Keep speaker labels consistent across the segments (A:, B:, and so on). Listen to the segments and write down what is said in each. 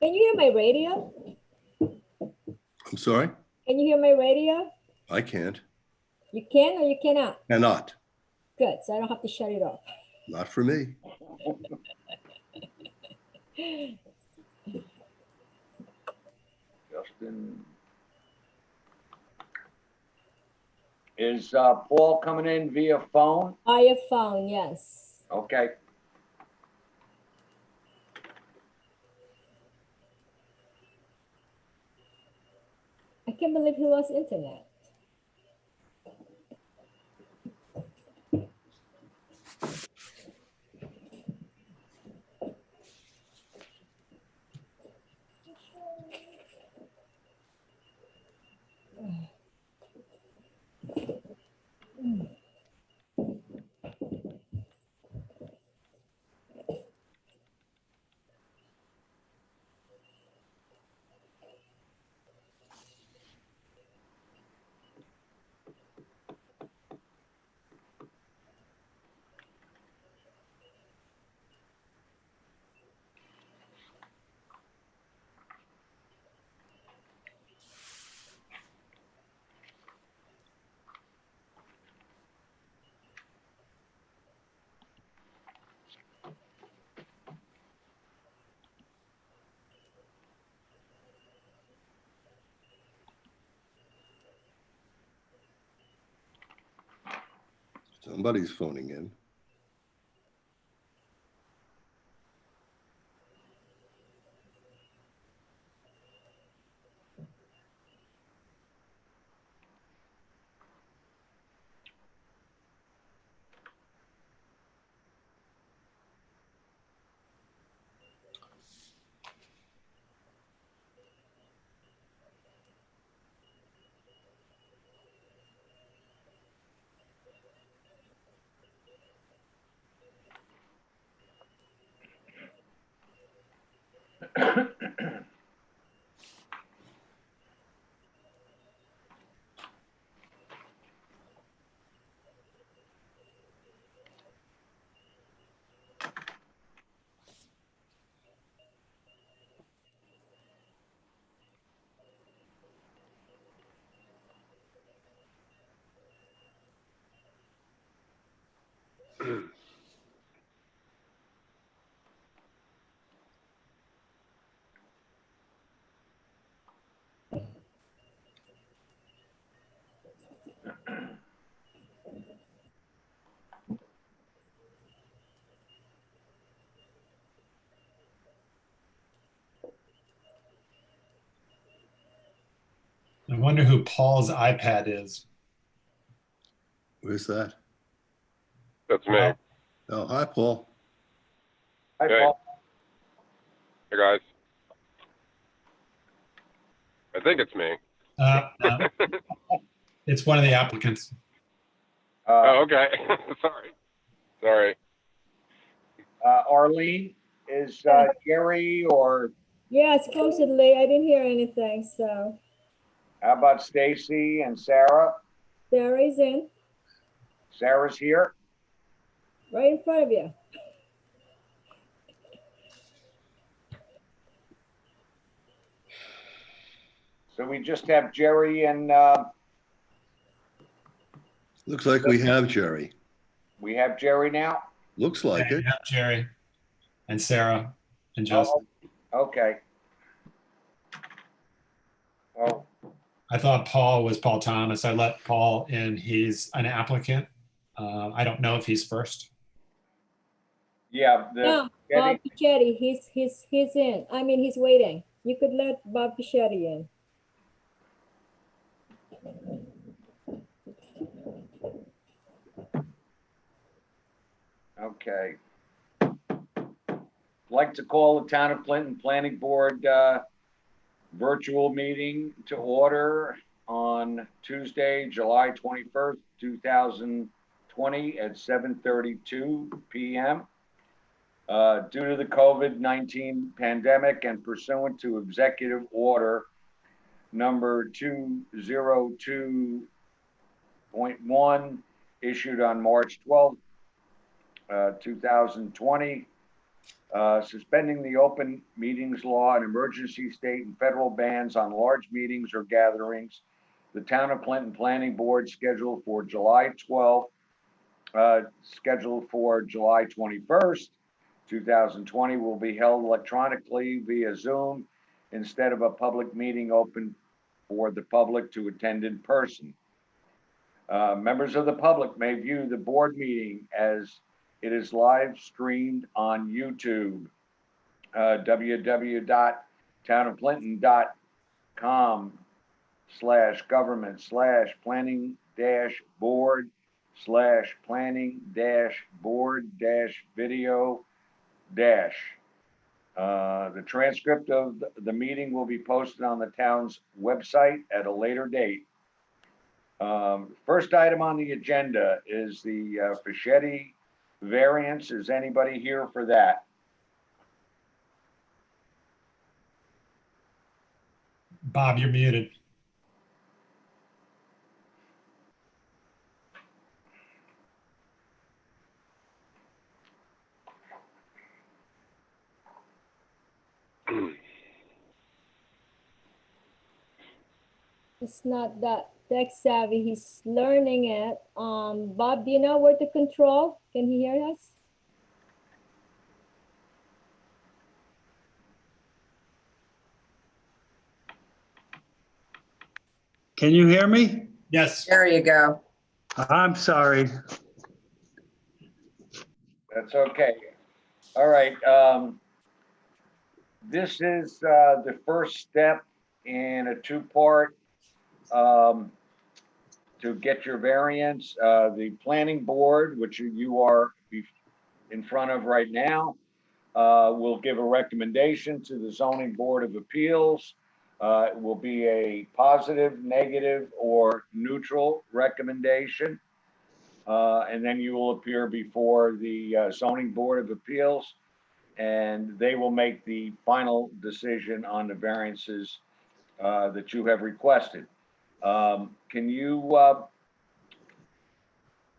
A: Can you hear my radio?
B: I'm sorry?
A: Can you hear my radio?
B: I can't.
A: You can or you cannot?
B: Cannot.
A: Good, so I don't have to shut it off.
B: Not for me.
C: Justin. Is Paul coming in via phone?
A: Via phone, yes.
C: Okay.
A: I can't believe he lost internet.
B: Somebody's phoning in.
D: I wonder who Paul's iPad is.
B: Where's that?
E: That's me.
B: Oh, hi, Paul.
C: Hi,
E: Hey.
C: Paul.
E: Hey, guys. I think it's me.
D: No. It's one of the applicants.
E: Oh, okay. Sorry.
C: Arlene, is Gary or
A: Yeah, supposedly, I didn't hear anything, so
C: how about Stacy and Sarah?
A: there he's in,
C: Sarah's here.
A: right in front of you.
C: So we just have Jerry and
B: Looks like we have Jerry.
C: we have Jerry now.
B: Looks like it.
D: Yeah, Jerry and Sarah and Justin.
C: Oh, okay. Well,
D: I thought Paul was Paul Thomas. I let Paul in. He's an applicant. I don't know if he's first.
C: yeah,
A: No, Bob Pichetti, he's in. I mean, he's waiting. You could let Bob Pichetti in.
C: okay. Like to call the Town of Clinton Planning Board virtual meeting to order on Tuesday, July 21st, 2020 at 7:32 p.m. Due to the COVID-19 pandemic and pursuant to Executive Order number 202.1 issued on March 12th, 2020, suspending the open meetings law and emergency state and federal bans on large meetings or gatherings. The Town of Clinton Planning Board scheduled for July 12th, scheduled for July 21st, 2020 will be held electronically via Zoom instead of a public meeting open for the public to attend in person. Members of the public may view the board meeting as it is live streamed on YouTube, www.townofclinton.com/government/planning-board-video-. The transcript of the meeting will be posted on the town's website at a later date. First item on the agenda is the Fischetti variance. Is anybody here for that?
D: Bob, you're muted.
A: He's not that tech savvy. He's learning it. Bob, do you know where to control? Can he hear us?
F: Can you hear me?
D: Yes.
G: There you go.
F: I'm sorry.
C: That's okay. All right. This is the first step in a two-part to get your variance. The planning board, which you are in front of right now, will give a recommendation to the zoning board of appeals. It will be a positive, negative, or neutral recommendation. And then you will appear before the zoning board of appeals, and they will make the final decision on the variances that you have requested. Can you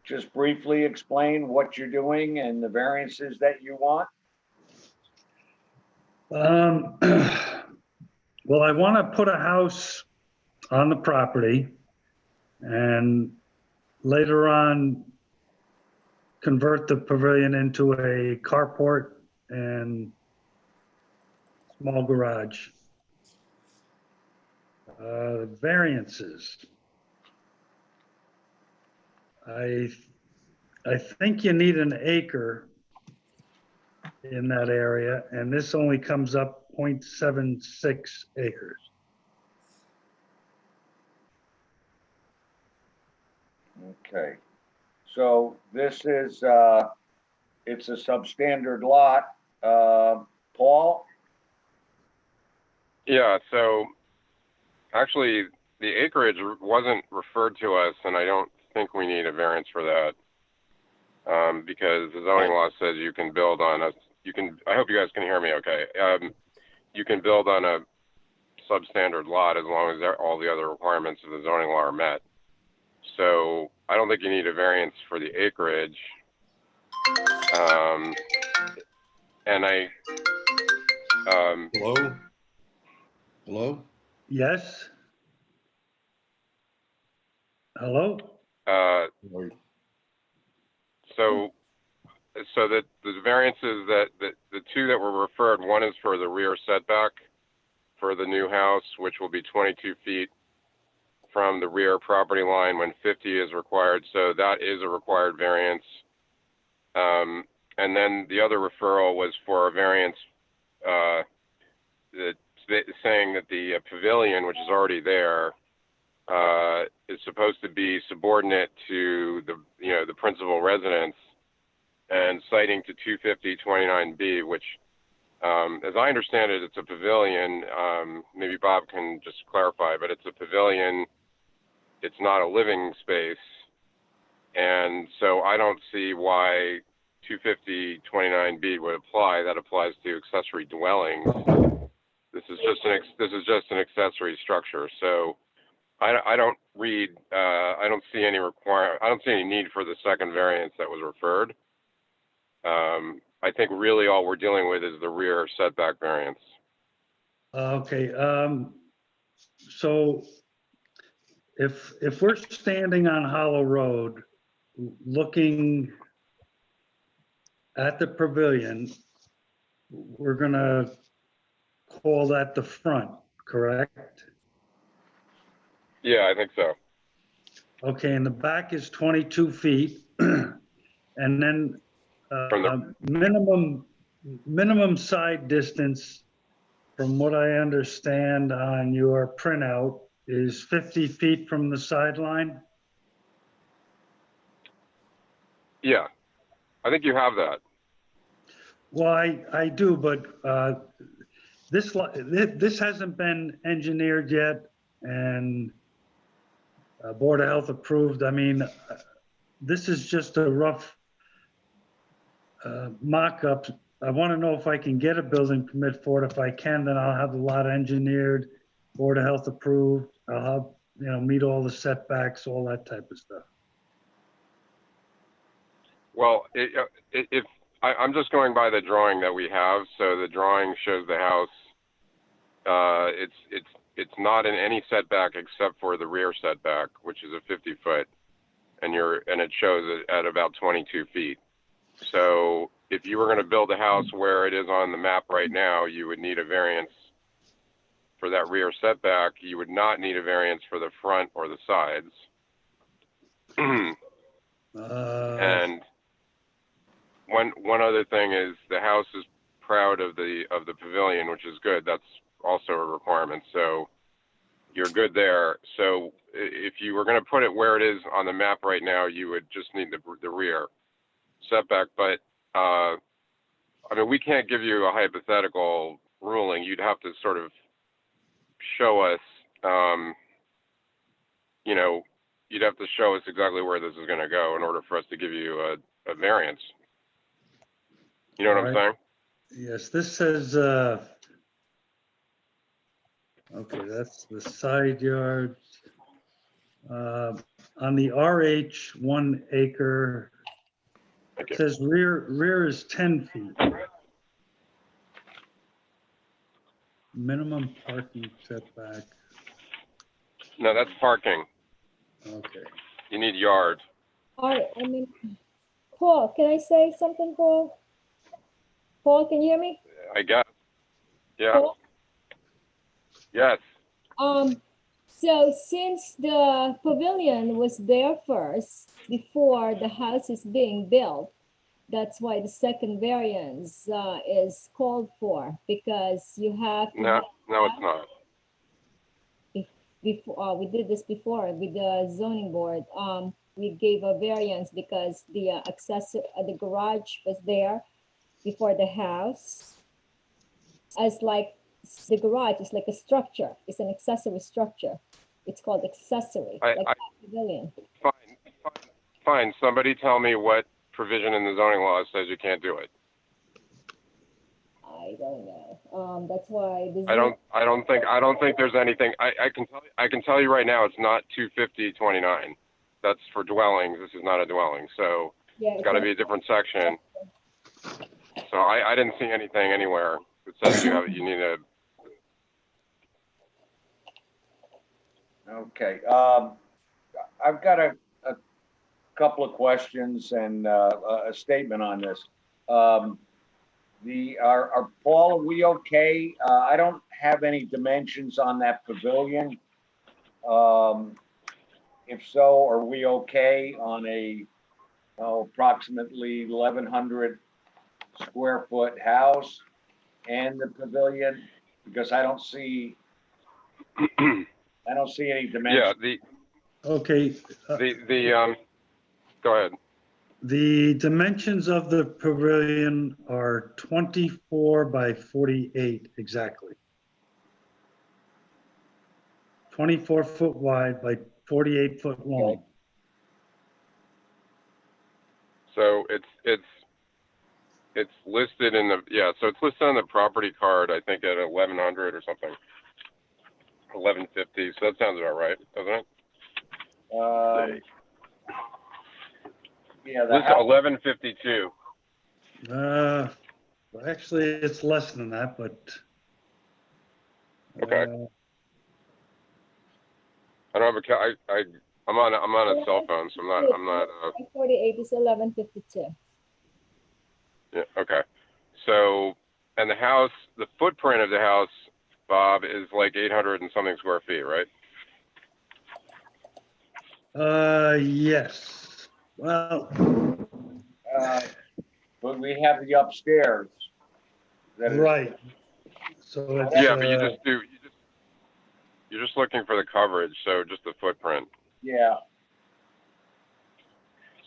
C: just briefly explain what you're doing and the variances that you want?
F: Well, I want to put a house on the property and later on convert the pavilion into a carport and small garage. Variances. I think you need an acre in that area, and this only comes up 0.76 acres.
C: Okay, so this is it's a substandard lot. Paul?
E: Yeah, so actually the acreage wasn't referred to us, and I don't think we need a variance for that. Because the zoning law says you can build on I hope you guys can hear me okay. You can build on a substandard lot as long as all the other requirements of the zoning law are met. So I don't think you need a variance for the acreage.
B: Hello? Hello?
F: Yes? Hello?
E: So that the variances that the two that were referred, one is for the rear setback for the new house, which will be 22 feet from the rear property line when 50 is required. So that is a required variance. And then the other referral was for a variance saying that the pavilion, which is already there, is supposed to be subordinate to the principal residence, and citing to 250-29B, which, as I understand it, it's a pavilion. Maybe Bob can just clarify, but it's a pavilion. It's not a living space. And so I don't see why 250-29B would apply. That applies to accessory dwellings. This is just an accessory structure. So I don't see any need for the second variance that was referred. I think really all we're dealing with is the rear setback variance.
F: Okay, so if we're standing on Hollow Road, looking at the pavilion, we're gonna call that the front, correct?
E: Yeah, I think so.
F: Okay, and the back is 22 feet. And then minimum side distance, from what I understand on your printout, is 50 feet from the sideline?
E: Yeah, I think you have that.
F: Well, I do, but this hasn't been engineered yet and Board of Health approved. I mean, this is just a rough mock-up. I want to know if I can get a building permit for it. If I can, then I'll have the lot engineered, Board of Health approved. I'll have, meet all the setbacks, all that type of stuff.
E: Well, I'm just going by the drawing that we have. So the drawing shows the house. It's not in any setback except for the rear setback, which is a 50-foot, and it shows it at about 22 feet. So if you were going to build a house where it is on the map right now, you would need a variance for that rear setback. You would not need a variance for the front or the sides. And one other thing is the house is proud of the pavilion, which is good. That's also a requirement. So you're good there. So if you were going to put it where it is on the map right now, you would just need the rear setback. But I mean, we can't give you a hypothetical ruling. You'd have to sort of show us, you'd have to show us exactly where this is going to go in order for us to give you a variance. You know what I'm saying?
F: Yes, this says, okay, that's the side yard. On the RH 1 acre, it says rear is 10 feet. Minimum parking setback.
E: No, that's parking.
F: Okay.
E: You need yard.
A: All right, Paul, can I say something, Paul? Paul, can you hear me?
E: I guess. Yeah.
A: Paul?
E: Yes.
A: So since the pavilion was there first, before the house is being built, that's why the second variance is called for, because you have to
E: No, it's not.
A: before we did this before with the zoning board. We gave a variance because the the garage was there before the house, as like the garage is like a structure. It's an accessory structure. It's called accessory, like pavilion.
E: Fine. Somebody tell me what provision in the zoning law says you can't do it.
A: I don't know. That's why this.
E: I don't think there's anything. I can tell you right now, it's not 250-29. That's for dwellings. This is not a dwelling, so
A: Yeah,
E: it's got to be a different section. So I didn't see anything anywhere that says you need a.
C: Okay, I've got a couple of questions and a statement on this. Paul, are we okay? I don't have any dimensions on that pavilion. If so, are we okay on a approximately 1,100 square foot house and the pavilion? Because I don't see any dimensions.
E: Yeah.
F: Okay.
E: Go ahead.
F: The dimensions of the pavilion are 24 by 48 exactly. 24 foot wide by 48 foot long.
A: Okay.
E: So it's listed in so it's listed on the property card, I think at 1,100 or something. 1,150. So that sounds about right, doesn't it?
C: Yeah,
E: This 1,152.
F: Actually, it's less than that, but.
E: Okay. I don't have I'm on a cell phone, so I'm not,
A: 48 is 1152.
E: yeah, okay. So, and the house, the footprint of the house, Bob, is like 800 and something square feet, right?
F: Yes. Well,
C: But we have the upstairs. That is,
F: right. So it's,
E: Yeah, but you're just looking for the coverage, so just the footprint.
C: yeah,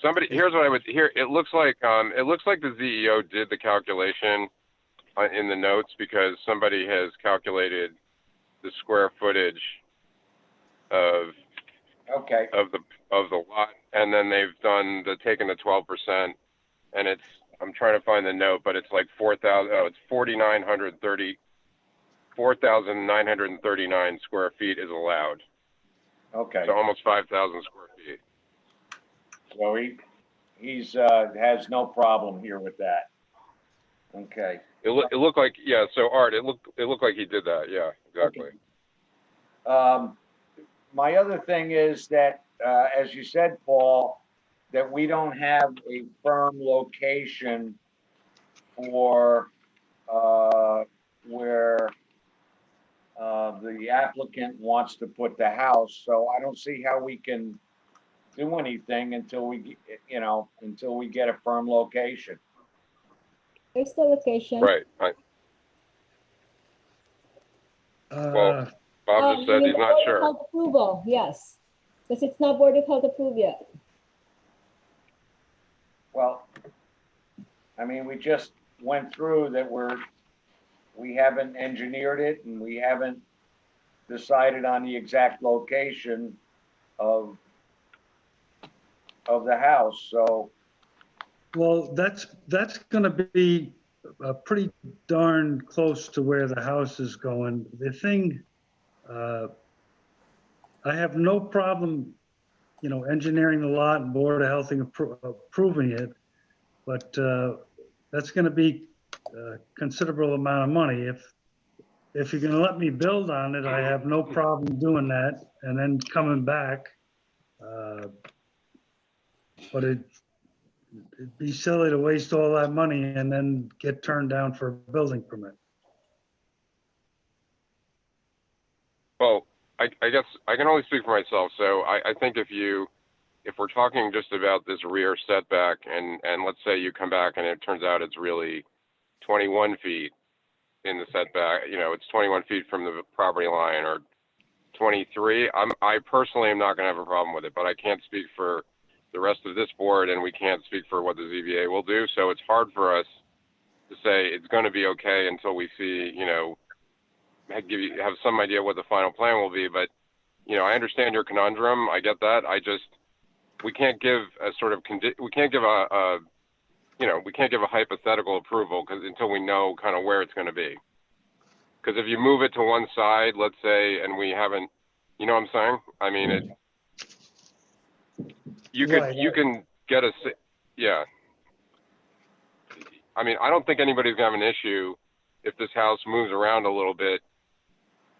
E: Here's what I would, it looks like the ZEO did the calculation in the notes because somebody has calculated the square footage of
C: okay,
E: the lot, and then they've taken the 12%, and I'm trying to find the note, but it's like 4,939 square feet is allowed.
C: okay.
E: So almost 5,000 square feet.
C: So he's has no problem here with that. Okay.
E: It looked like, yeah, so Art, it looked like he did that. Yeah, exactly.
C: Okay. My other thing is that, as you said, Paul, that we don't have a firm location for where the applicant wants to put the house. So I don't see how we can do anything until we get a firm location.
A: Here's the location.
E: Right. Well, Bob just said
A: You
E: he's
A: need
E: not
A: Board of
E: sure.
A: Health approval, yes, because it's not Board of Health approved yet.
C: Well, I mean, we just went through that we haven't engineered it and we haven't decided on the exact location of the house, so,
F: well, that's gonna be pretty darn close to where the house is going. The thing, I have no problem, engineering the lot and Board of Health approving it, but that's gonna be a considerable amount of money. If you're gonna let me build on it, I have no problem doing that and then coming back. But it'd be silly to waste all that money and then get turned down for a building permit.
E: Well, I guess I can only speak for myself. So I think if we're talking just about this rear setback and let's say you come back and it turns out it's really 21 feet in the setback, it's 21 feet from the property line or 23, I personally am not going to have a problem with it, but I can't speak for the rest of this board and we can't speak for what the ZBA will do. So it's hard for us to say it's going to be okay until we see, have some idea what the final plan will be. But, I understand your conundrum. I get that. We can't give a sort of, we can't give a hypothetical approval until we know kind of where it's going to be. Because if you move it to one side, let's say, and we haven't, you know what I'm saying? I mean, you can get yeah. I mean, I don't think anybody's gonna have an issue if this house moves around a little bit.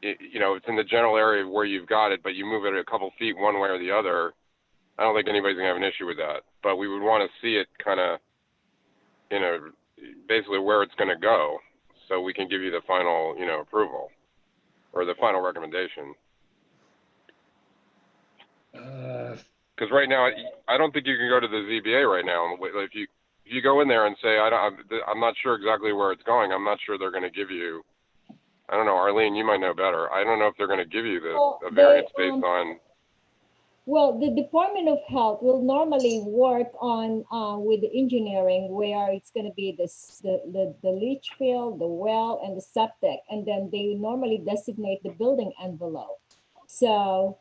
E: It's in the general area where you've got it, but you move it a couple feet one way or the other. I don't think anybody's gonna have an issue with that. But we would want to see it kind of, basically where it's gonna go, so we can give you the final, approval or the final recommendation. Because right now, I don't think you can go to the ZBA right now. If you go in there and say, I'm not sure exactly where it's going, I'm not sure they're going to give you, I don't know, Arlene, you might know better. I don't know if they're going to give you a variance based on.
A: Well, the Department of Health will normally work on with the engineering where it's going to be the leach field, the well, and the septic, and then they normally designate the building envelope. So,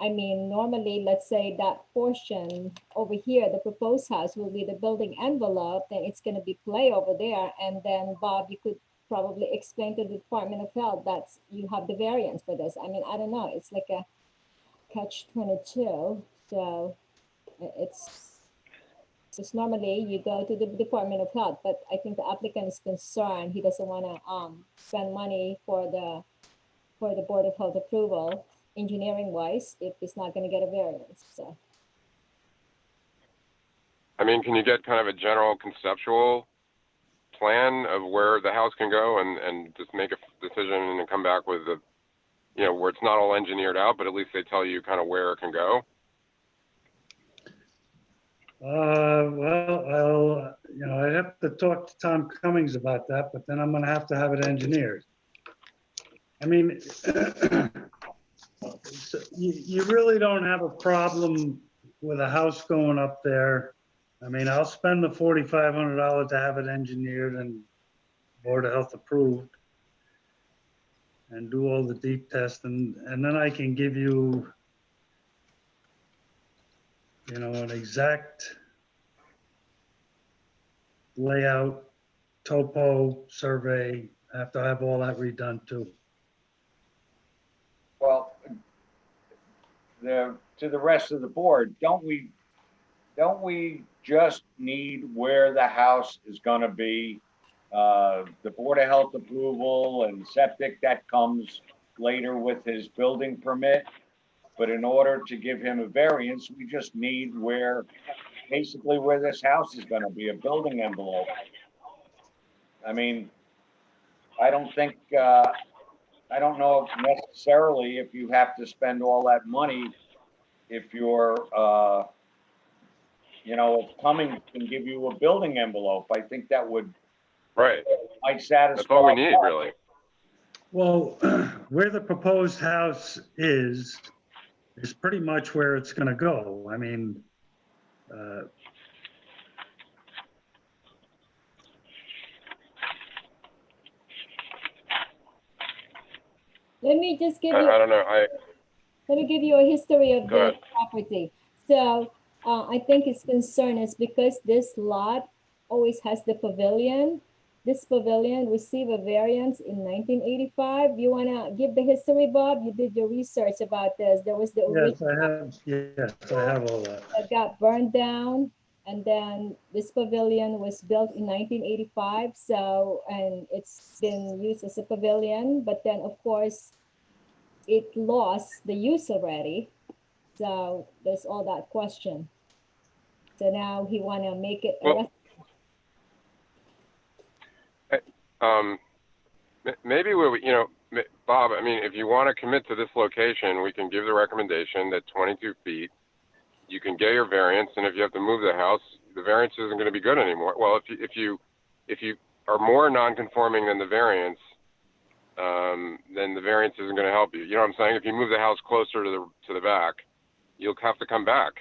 A: I mean, normally, let's say that portion over here, the proposed house will be the building envelope, then it's going to be play over there. And then, Bob, you could probably explain to the Department of Health that you have the variance for this. I mean, I don't know. It's like a catch-22. So it's Because normally you go to the Department of Health, but I think the applicant is concerned, he doesn't wanna, spend money for the Board of Health approval, engineering wise, if he's not gonna get a variance, so.
E: I mean, can you get kind of a general conceptual plan of where the house can go and just make a decision and then come back with a, you know, where it's not all engineered out, but at least they tell you kind of where it can go?
F: Well, I'd have to talk to Tom Cummings about that, but then I'm gonna have to have it engineered. I mean, you really don't have a problem with a house going up there. I mean, I'll spend the $4,500 to have it engineered and Board of Health approved and do all the deep tests, and then I can give you, you know, an exact layout, topo survey. I have to have all that redone too.
C: Well, to the rest of the board, don't we just need where the house is gonna be? The Board of Health approval and septic, that comes later with his building permit. But in order to give him a variance, we just need basically where this house is gonna be, a building envelope. I mean, I don't think, I don't know if necessarily if you have to spend all that money, if you're, you know, if Cummings can give you a building envelope, I think that might satisfy.
E: That's all we need, really.
F: Well, where the proposed house is pretty much where it's gonna go. I mean,
A: Let me just give
E: I
A: you,
E: don't know.
A: let me give you a history of
E: Go
A: the
E: ahead.
A: property. So, I think his concern is because this lot always has the pavilion. This pavilion received a variance in 1985. You wanna give the history, Bob? You did your research about this. There was the
F: yes,
A: original
F: I have all that.
A: that got burned down, and then this pavilion was built in 1985. So, and it's been used as a pavilion, but then of course it lost the use already. So there's all that question. So now he wanna make it a
E: Well, maybe you know, Bob, I mean, if you want to commit to this location, we can give the recommendation that 22 feet, you can get your variance, and if you have to move the house, the variance isn't going to be good anymore. Well, if you are more non-conforming than the variance, then the variance isn't going to help you. You know what I'm saying? If you move the house closer to the back, you'll have to come back.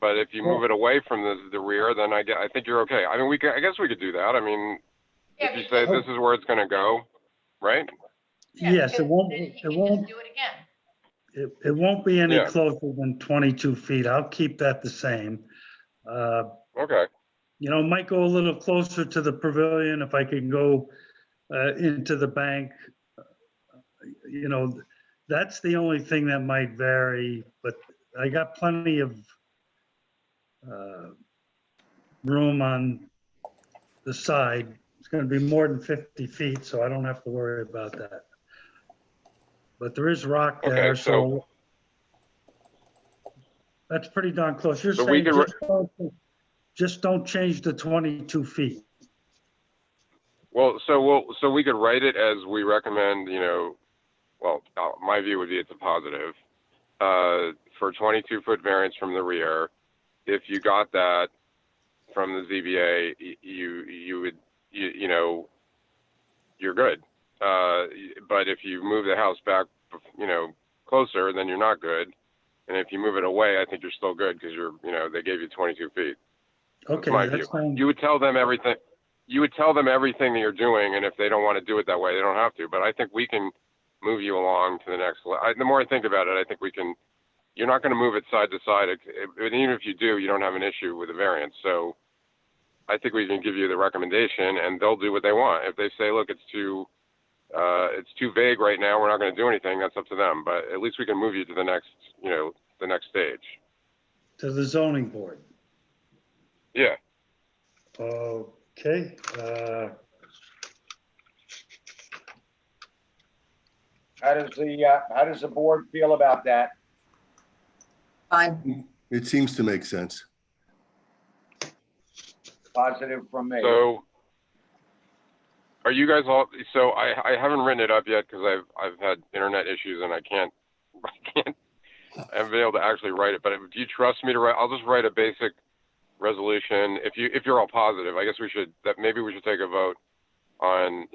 E: But if you move it away from the rear, then I think you're okay. I mean, I guess we could do that. I mean, if you say this is where it's going to go, right?
F: Yes, it won't,
G: Then he
F: it
G: can
F: won't,
G: just do it again.
F: it won't be any
E: Yeah.
F: closer than 22 feet. I'll keep that the same.
E: Okay.
F: You know, might go a little closer to the pavilion if I can go into the bank. You know, that's the only thing that might vary, but I got plenty of room on the side. It's going to be more than 50 feet, so I don't have to worry about that. But there is rock
E: Okay,
F: there,
E: so-
F: so that's pretty darn close. You're
E: So we
F: saying
E: could
F: just don't change the 22 feet.
E: Well, so we could write it as we recommend, you know, well, my view would be it's a positive, for 22-foot variance from the rear. If you got that from the ZBA, you know, you're good. But if you move the house back, you know, closer, then you're not good. And if you move it away, I think you're still good because you know, they gave you 22 feet.
F: Okay,
E: my
F: that's
E: view.
F: fine.
E: You would tell them everything. You would tell them everything that you're doing, and if they don't want to do it that way, they don't have to. But I think we can move you along to the next. The more I think about it, I think we can. You're not going to move it side to side. Even if you do, you don't have an issue with the variance. So I think we can give you the recommendation, and they'll do what they want. If they say, look, it's too vague right now, we're not going to do anything. That's up to them. But at least we can move you to the next, you know, the next stage.
F: To the zoning board.
E: Yeah.
F: Okay.
C: How does the board feel about that?
G: Fine.
B: It seems to make sense.
C: Positive from me.
E: So are you guys all, so I haven't written it up yet because I've had internet issues and I haven't been able to actually write it, but do you trust me to write? I'll just write a basic resolution. If you're all positive, I guess maybe we should take a vote on,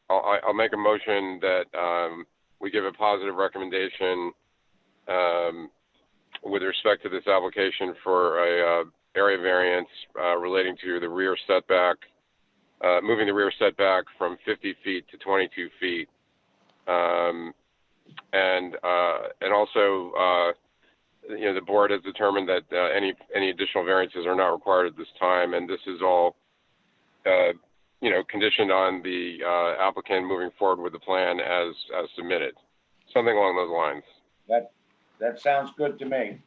E: I'll make a motion that we give a positive recommendation with respect to this application for a area variance relating to the rear setback, moving the rear setback from 50 feet to 22 feet. And also, the board has determined that any additional variances are not required at this time, and this is all, conditioned on the applicant moving forward with the plan as submitted. Something along those lines.
C: That sounds good to me.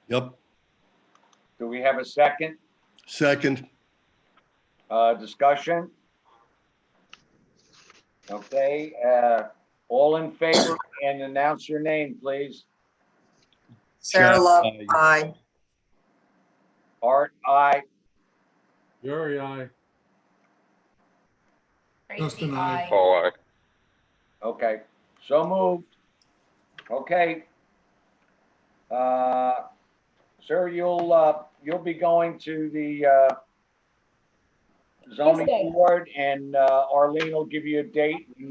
B: Yep.
C: Do we have a second?
B: Second.
C: Discussion? Okay, all in favor and announce your name, please.
G: Sarah Love,
B: Aye.
G: aye.
C: Art, aye.
H: Jerry, aye.
G: Tracy, aye.
E: Paul, aye.
C: Okay, so moved. Okay. Sir, you'll be going to the zoning
A: Thursday.
C: board, and Arlene will give you a date when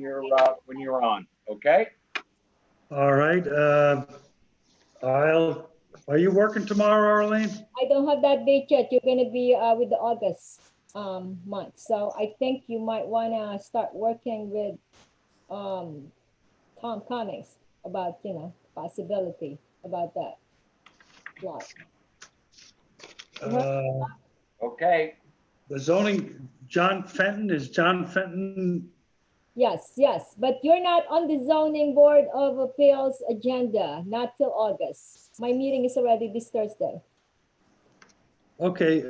C: you're on, okay?
F: All right. Are you working tomorrow, Arlene?
A: I don't have that date yet. You're gonna be with the August month. So I think you might wanna start working with Tom Cummings about, possibility about that lot.
C: Okay,
F: The zoning, John Fenton, is John Fenton?
A: Yes, but you're not on the zoning board of appeals agenda, not till August. My meeting is already this Thursday.
F: Okay,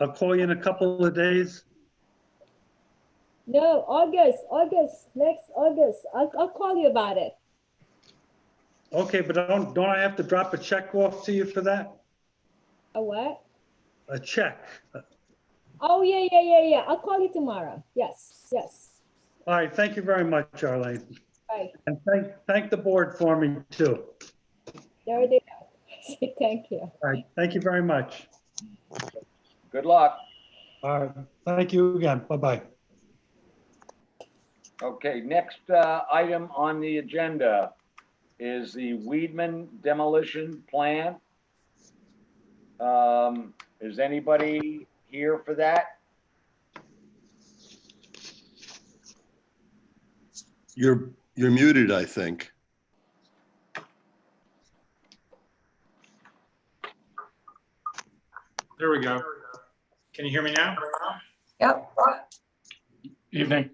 F: I'll call you in a couple of days.
A: No, next August. I'll call you about it.
F: Okay, but don't I have to drop a check off to you for that?
A: A what?
F: A check.
A: Oh, yeah. I'll call you tomorrow. Yes.
F: All right, thank you very much, Arlene.
A: Bye.
F: And thank the board for me too.
A: There they are. Thank you.
F: All right, thank you very much.
C: good luck.
F: All right, thank you again. Bye-bye.
C: Okay, next item on the agenda is the Weedman demolition plan. Is anybody here for that?
B: You're muted, I think.
I: There we go. Can you hear me now?
G: Yep.
I: Evening.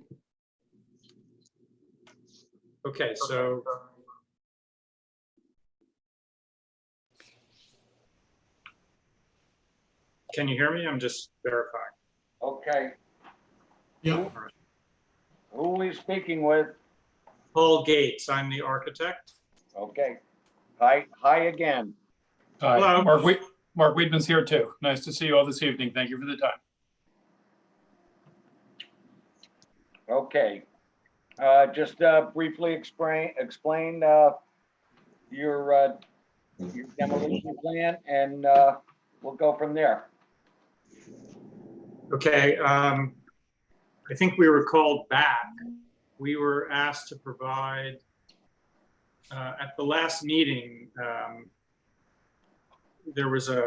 I: Okay, so can you hear me? I'm just verifying.
C: Okay,
I: Yeah.
C: who are we speaking with?
I: Paul Gates, I'm the architect.
C: Okay, hi again.
J: Hi,
I: Hello.
J: Mark Weedman's here too. Nice to see you all this evening. Thank you for the time.
C: Okay, just briefly explain your demolition plan, and we'll go from there.
I: Okay, I think we were called back. We were asked to provide, at the last meeting, there was a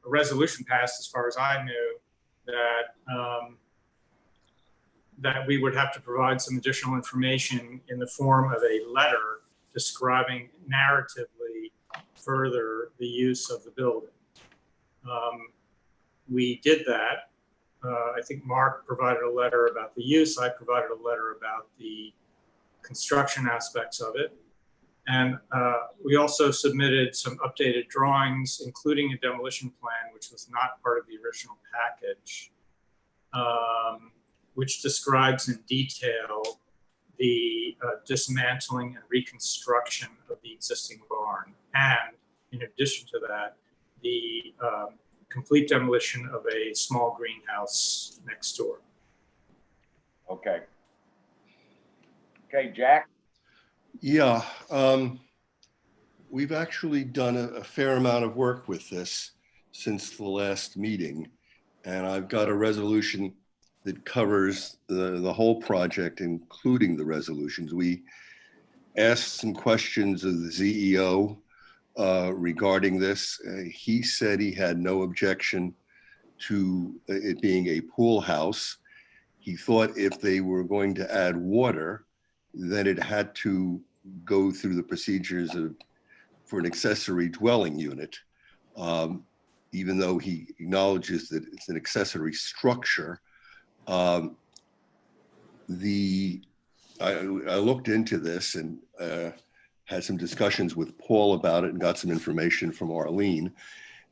I: resolution passed, as far as I knew, that we would have to provide some additional information in the form of a letter describing narratively further the use of the building. We did that. I think Mark provided a letter about the use. I provided a letter about the construction aspects of it. And we also submitted some updated drawings, including a demolition plan, which was not part of the original package, which describes in detail the dismantling and reconstruction of the existing barn. And in addition to that, the complete demolition of a small greenhouse next door.
C: Okay. Okay, Jack?
B: Yeah, we've actually done a fair amount of work with this since the last meeting. And I've got a resolution that covers the whole project, including the resolutions. We asked some questions of the CEO regarding this. He said he had no objection to it being a pool house. He thought if they were going to add water, then it had to go through the procedures for an accessory dwelling unit, even though he acknowledges that it's an accessory structure. I looked into this and had some discussions with Paul about it and got some information from Arlene.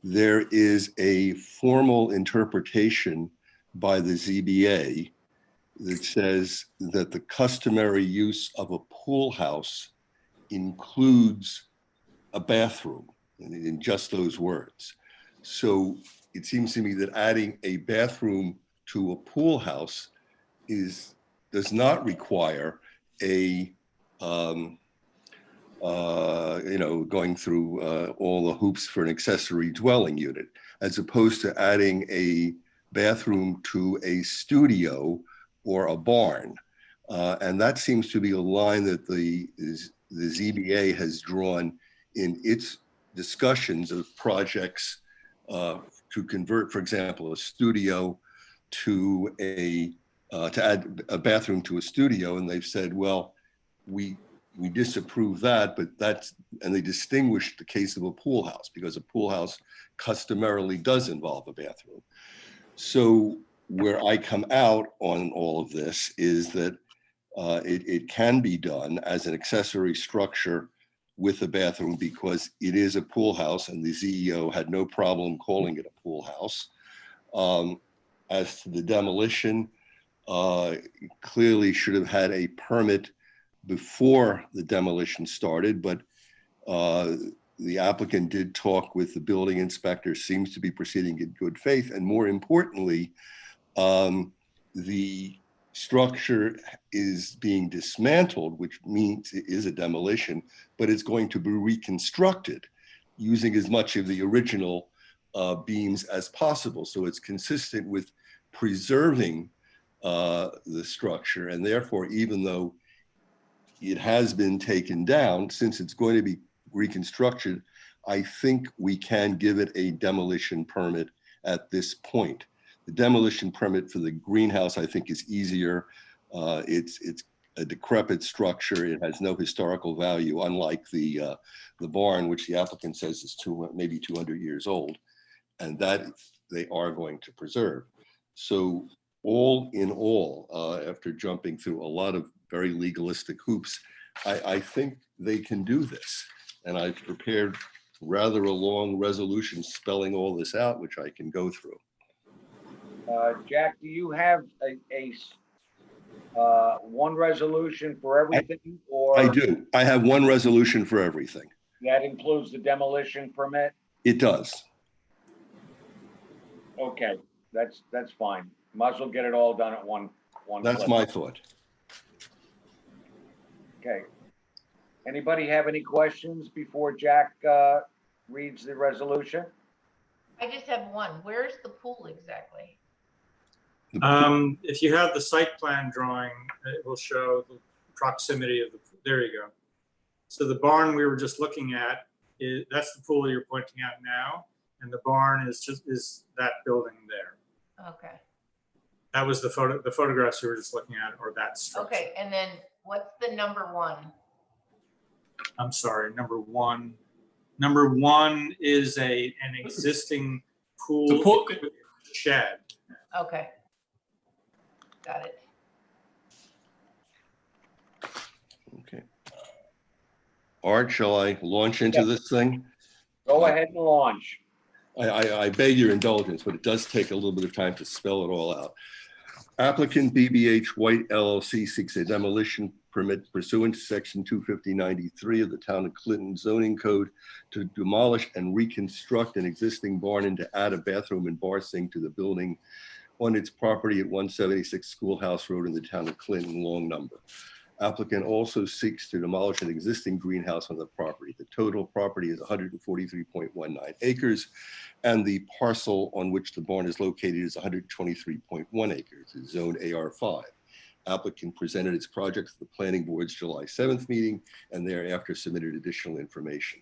B: There is a formal interpretation by the ZBA that says that the customary use of a pool house includes a bathroom, in just those words. So it seems to me that adding a bathroom to a pool house does not require a going through all the hoops for an accessory dwelling unit, as opposed to adding a bathroom to a studio or a barn. And that seems to be a line that the ZBA has drawn in its discussions of projects to convert, for example, a studio to add a bathroom to a studio. And they've said, well, we disapprove that, and they distinguish the case of a pool house because a pool house customarily does involve a bathroom. So where I come out on all of this is that it can be done as an accessory structure with a bathroom because it is a pool house, and the CEO had no problem calling it a pool house. As to the demolition, clearly should have had a permit before the demolition started, but the applicant did talk with the building inspector, seems to be proceeding in good faith. And more importantly, the structure is being dismantled, which means it is a demolition, but it's going to be reconstructed using as much of the original beams as possible. So it's consistent with preserving the structure. And therefore, even though it has been taken down, since it's going to be reconstructed, I think we can give it a demolition permit at this point. The demolition permit for the greenhouse, I think, is easier. It's a decrepit structure. It has no historical value, unlike the barn, which the applicant says is maybe 200 years old, and that they are going to preserve. So all in all, after jumping through a lot of very legalistic hoops, I think they can do this. And I've prepared rather a long resolution spelling all this out, which I can go through.
C: Jack, do you have one resolution for everything, or?
B: I do. I have one resolution for everything.
C: That includes the demolition permit?
B: It does.
C: Okay, that's fine. Might as well get it all done at one
B: That's
C: clip.
B: my thought.
C: Okay. Anybody have any questions before Jack reads the resolution?
G: I just have one. Where's the pool exactly?
I: If you have the site plan drawing, it will show the proximity of the, there you go. So the barn we were just looking at, that's the pool you're pointing out now. And the barn is that building there.
G: Okay.
I: That was the photographs we were just looking at, or that structure.
G: Okay, and then what's the number one?
I: I'm sorry, number one. Number one is an existing pool shed.
G: Okay. Got it.
B: Okay. Art, shall I launch into this thing?
C: Go ahead and launch.
B: I beg your indulgence, but it does take a little bit of time to spell it all out. Applicant BBH White LLC seeks a demolition permit pursuant to section 250-93 of the Town of Clinton zoning code to demolish and reconstruct an existing barn and to add a bathroom and bar sink to the building on its property at 176 Schoolhouse Road in the Town of Clinton, long number. Applicant also seeks to demolish an existing greenhouse on the property. The total property is 143.19 acres, and the parcel on which the barn is located is 123.1 acres. It's zoned AR5. Applicant presented its project to the Planning Board's July 7th meeting and thereafter submitted additional information.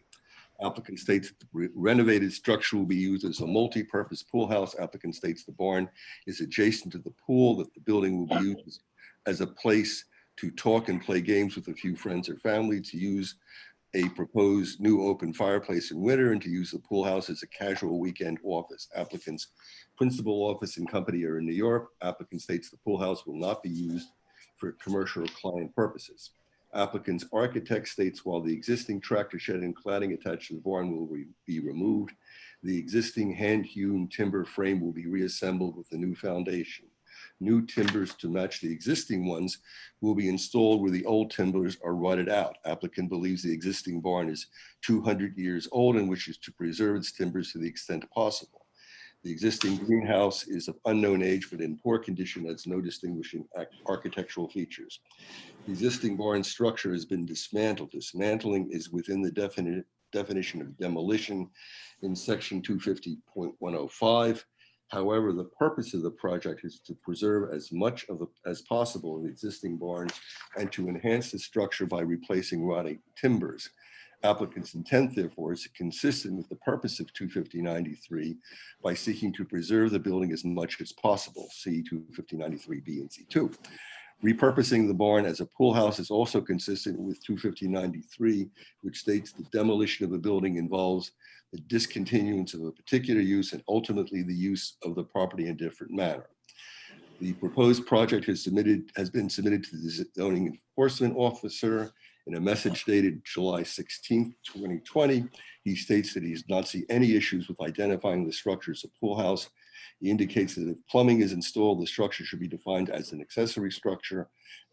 B: Applicant states that the renovated structure will be used as a multi-purpose pool house. Applicant states the barn is adjacent to the pool, that the building will be used as a place to talk and play games with a few friends or family, to use a proposed new open fireplace in winter, and to use the pool house as a casual weekend office. Applicant's principal office and company are in New York. Applicant states the pool house will not be used for commercial or client purposes. Applicant's architect states while the existing tractor shed and cladding attached to the barn will be removed, the existing hand-hewn timber frame will be reassembled with a new foundation. New timbers to match the existing ones will be installed where the old timbers are rotted out. Applicant believes the existing barn is 200 years old and wishes to preserve its timbers to the extent possible. The existing greenhouse is of unknown age, but in poor condition, has no distinguishing architectural features. The existing barn structure has been dismantled. Dismantling is within the definition of demolition in section 250.105. However, the purpose of the project is to preserve as much as possible of the existing barns and to enhance the structure by replacing rotting timbers. Applicant's intent, therefore, is consistent with the purpose of 250-93 by seeking to preserve the building as much as possible, see 250-93B and C2. Repurposing the barn as a pool house is also consistent with 250-93, which states the demolition of a building involves the discontinuance of a particular use and ultimately the use of the property in a different manner. The proposed project has been submitted to the zoning enforcement officer in a message dated July 16th, 2020. He states that he does not see any issues with identifying the structure as a pool house. He indicates that if plumbing is installed, the structure should be defined as an accessory structure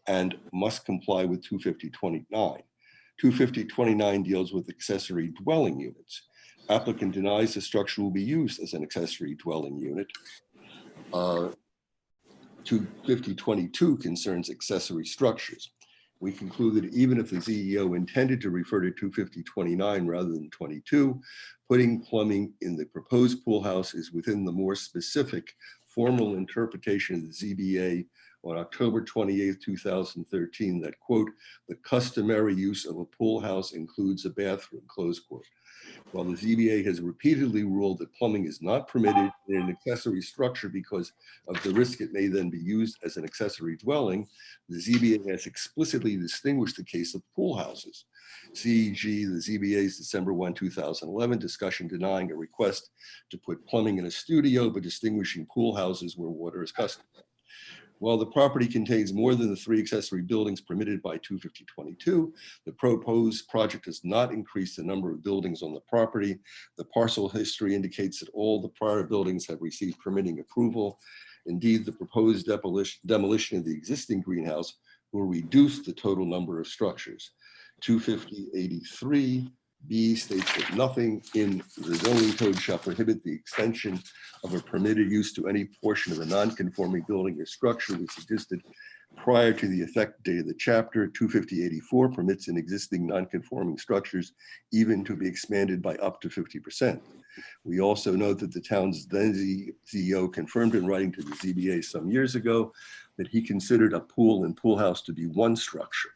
B: and must comply with 250-29. 250-29 deals with accessory dwelling units. Applicant denies the structure will be used as an accessory dwelling unit. 250-22 concerns accessory structures. We conclude that even if the CEO intended to refer to 250-29 rather than 22, putting plumbing in the proposed pool house is within the more specific formal interpretation of the ZBA on October 28, 2013, that, quote, the customary use of a pool house includes a bathroom, close quote. While the ZBA has repeatedly ruled that plumbing is not permitted in an accessory structure because of the risk it may then be used as an accessory dwelling, the ZBA has explicitly distinguished the case of pool houses. CEG, the ZBA's December 1, 2011 discussion denying a request to put plumbing in a studio, but distinguishing pool houses where water is customary. While the property contains more than the 3 accessory buildings permitted by 250-22, the proposed project does not increase the number of buildings on the property. The parcel history indicates that all the prior buildings have received permitting approval. Indeed, the proposed demolition of the existing greenhouse will reduce the total number of structures. 250-83B states that nothing in the zoning code shall prohibit the extension of a permitted use to any portion of a non-conforming building or structure which existed prior to the effective date of the chapter. 250-84 permits in existing non-conforming structures even to be expanded by up to 50%. We also note that the town's then CEO confirmed in writing to the ZBA some years ago that he considered a pool and pool house to be one structure.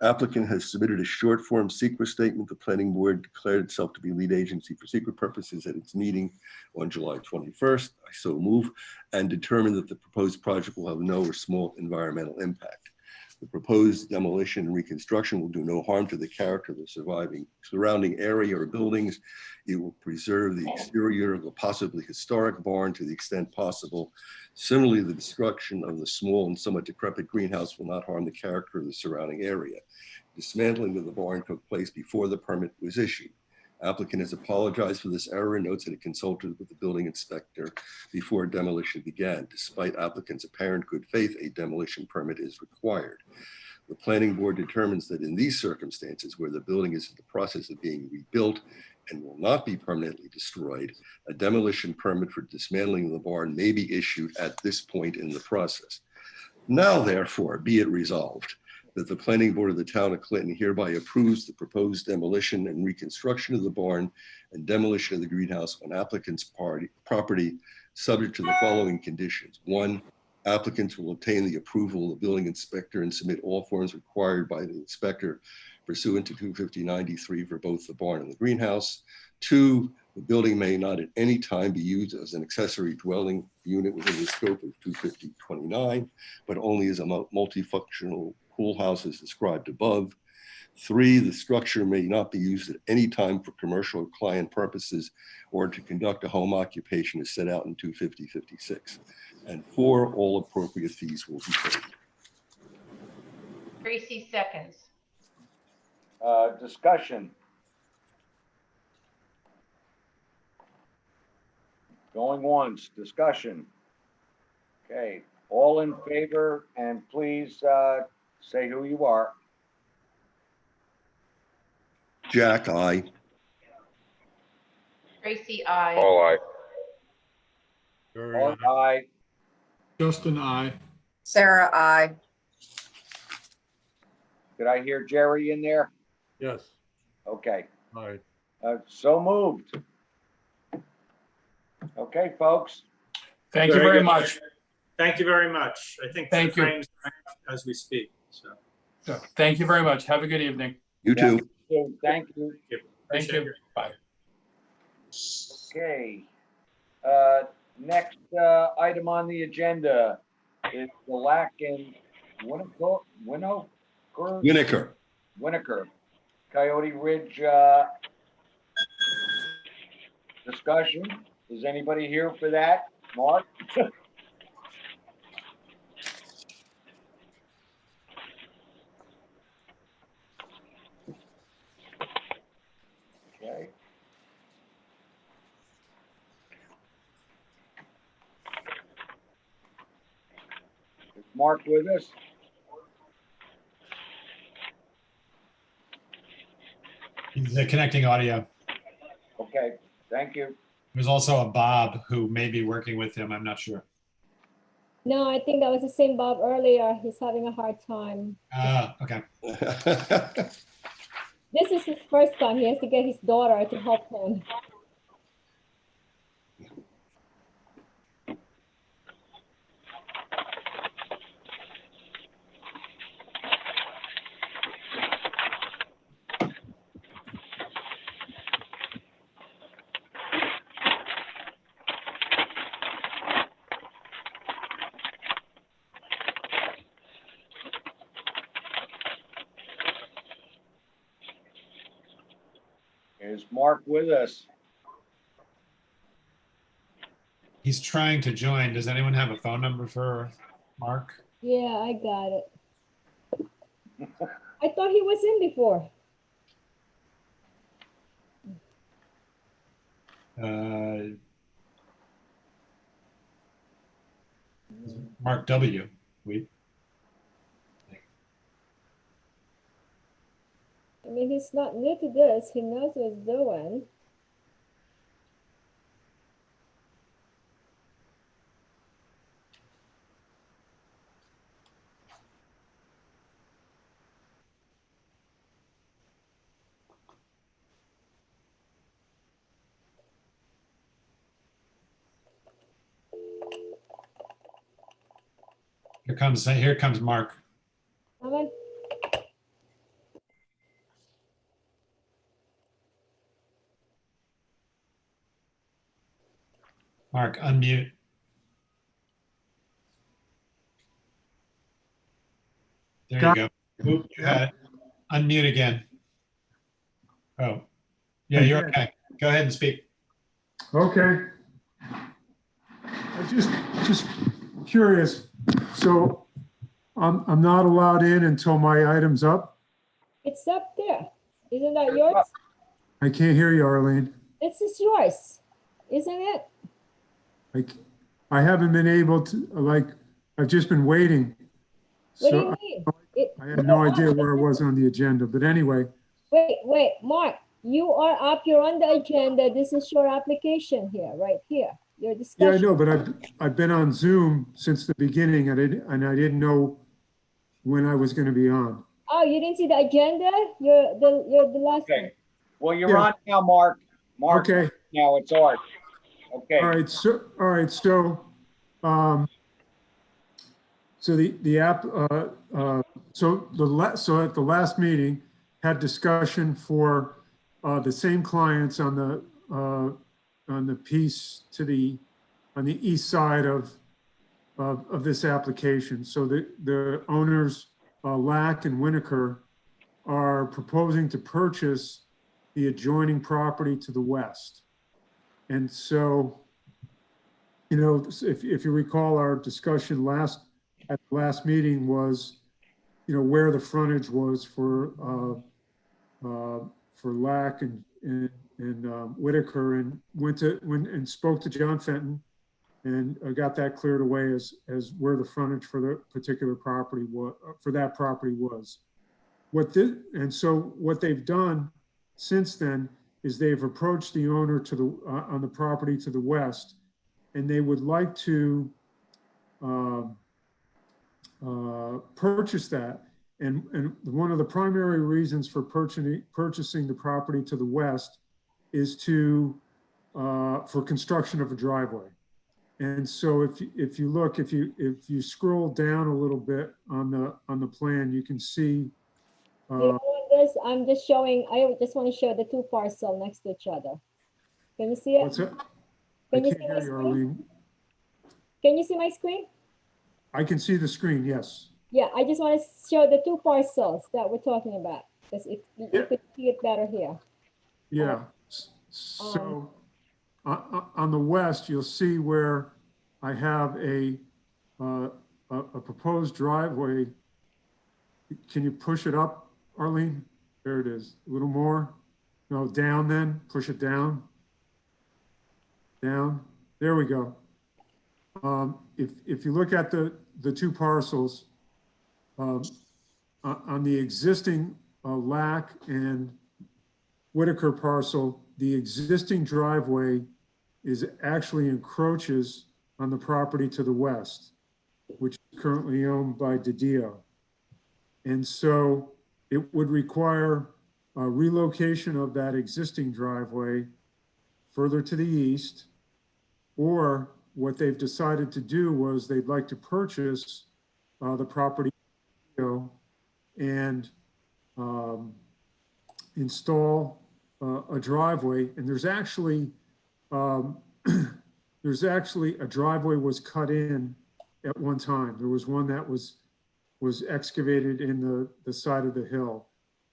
B: Applicant has submitted a short form secret statement. The planning board declared itself to be lead agency for secret purposes at its meeting on July 21st. I so move, and determine that the proposed project will have no or small environmental impact. The proposed demolition and reconstruction will do no harm to the character of the surrounding area or buildings. It will preserve the exterior of a possibly historic barn to the extent possible. Similarly, the destruction of the small and somewhat decrepit greenhouse will not harm the character of the surrounding area. Dismantling of the barn took place before the permit was issued. Applicant has apologized for this error and notes that it consulted with the building inspector before demolition began. Despite applicant's apparent good faith, a demolition permit is required. The planning board determines that in these circumstances where the building is in the process of being rebuilt and will not be permanently destroyed, a demolition permit for dismantling of the barn may be issued at this point in the process. Now, therefore, be it resolved that the planning board of the town of Clinton hereby approves the proposed demolition and reconstruction of the barn and demolition of the greenhouse on applicant's property, subject to the following conditions. 1, applicants will obtain the approval of the building inspector and submit all forms required by the inspector pursuant to 250-93 for both the barn and the greenhouse. 2, the building may not at any time be used as an accessory dwelling unit within the scope of 250-29, but only as a multifunctional pool house as described above. 3, the structure may not be used at any time for commercial or client purposes or to conduct a home occupation as set out in 250-56. And 4, all appropriate fees will be paid.
G: Tracy seconds.
C: Discussion. Going once, discussion. Okay, all in favor, and please say who you are.
B: Jack, aye.
G: Tracy, I.
E: All aye.
H: Jerry,
C: Mark,
H: aye.
C: aye.
J: Justin, I.
K: Sarah, I.
C: Did I hear Jerry in there?
H: Yes,
C: Okay,
H: aye.
C: so moved. Okay, folks.
J: Thank you
I: Very
J: very
I: good.
J: much.
I: Thank you very much. I think the
J: Thank you.
I: frame's as we speak, so.
J: So, thank you very much. Have a good evening.
B: You
C: Yeah.
B: too.
C: Thank you.
J: Thank
I: Appreciate
J: you. Bye.
C: Okay. Next item on the agenda is the Lack and Winnaker Coyote Ridge discussion. Is anybody here for that? Mark? Okay. Is Mark with us?
D: He's connecting audio.
C: Okay, thank you.
D: There's also a Bob who may be working with him. I'm not sure.
A: No, I think that was the same Bob earlier. He's having a hard time.
D: Okay.
A: This is his first time. He has to get his daughter to help him.
C: Is Mark with us?
D: He's trying to join. Does anyone have a phone number for Mark?
A: Yeah, I got it. I thought he was in before.
D: Mark W.
A: I mean, he's not new to this. He knows what he's doing.
D: Here comes Mark.
A: Come on.
D: Mark, unmute. There you go. Oop, you had it. Unmute again. Oh, yeah, you're okay. Go ahead and speak.
L: Okay. I just curious. So I'm not allowed in until my item's up?
A: It's up there. Isn't that yours?
L: I can't hear you, Arlene.
A: This is yours, isn't it?
L: I haven't been able to, like, I've just been waiting.
A: What do you
L: So
A: mean?
L: I had no idea where it was on the agenda, but anyway,
A: Wait, Mark, you are up, you're on the agenda. This is your application here, right here, your
L: yeah, I
A: discussion.
L: know, but I've been on Zoom since the beginning and I didn't know when I was going to be on.
A: Oh, you didn't see the agenda? You're the last one.
C: Okay. Well, you're
L: Yeah.
C: on now, Mark. Mark,
L: Okay.
C: now it's ours. Okay.
L: All right. So the app, so at the last meeting, had discussion for the same clients on the piece on the east side of this application. So the owners, Lack and Winokur, are proposing to purchase the adjoining property to the west. And so, you know, if you recall, our discussion at the last meeting was, you know, where the frontage was for Lack and Whitaker, and went and spoke to John Fenton and got that cleared away as where the frontage for the particular property was, for that property was. And so what they've done since then is they've approached the owner on the property to the west, and they would like to purchase that. And one of the primary reasons for purchasing the property to the west is for construction of a driveway. And so if you scroll down a little bit on the plan, you can see.
A: You know what this? I'm just showing. I just want to show the two parcels next to each other. Can you see it?
L: What's that?
A: Can
L: I
A: you
L: can't
A: see my
L: hear you,
A: screen?
L: Arlene.
A: Can you see my screen?
L: I can see the screen, yes.
A: Yeah, I just want to show the two parcels that we're talking about, because you
L: Yeah.
A: could see it better here.
L: Yeah. So on the west, you'll see where I have a proposed driveway. Can you push it up, Arlene? There it is. A little more. No, down then. Push it down. Down. There we go. If you look at the two parcels, on the existing Lack and Whitaker parcel, the existing driveway actually encroaches on the property to the west, which is currently owned by DiDio. And so it would require a relocation of that existing driveway further to the east, or what they've decided to do was they'd like to purchase the property and install a driveway. And there's actually a driveway was cut in at one time. There was one that was excavated in the side of the hill.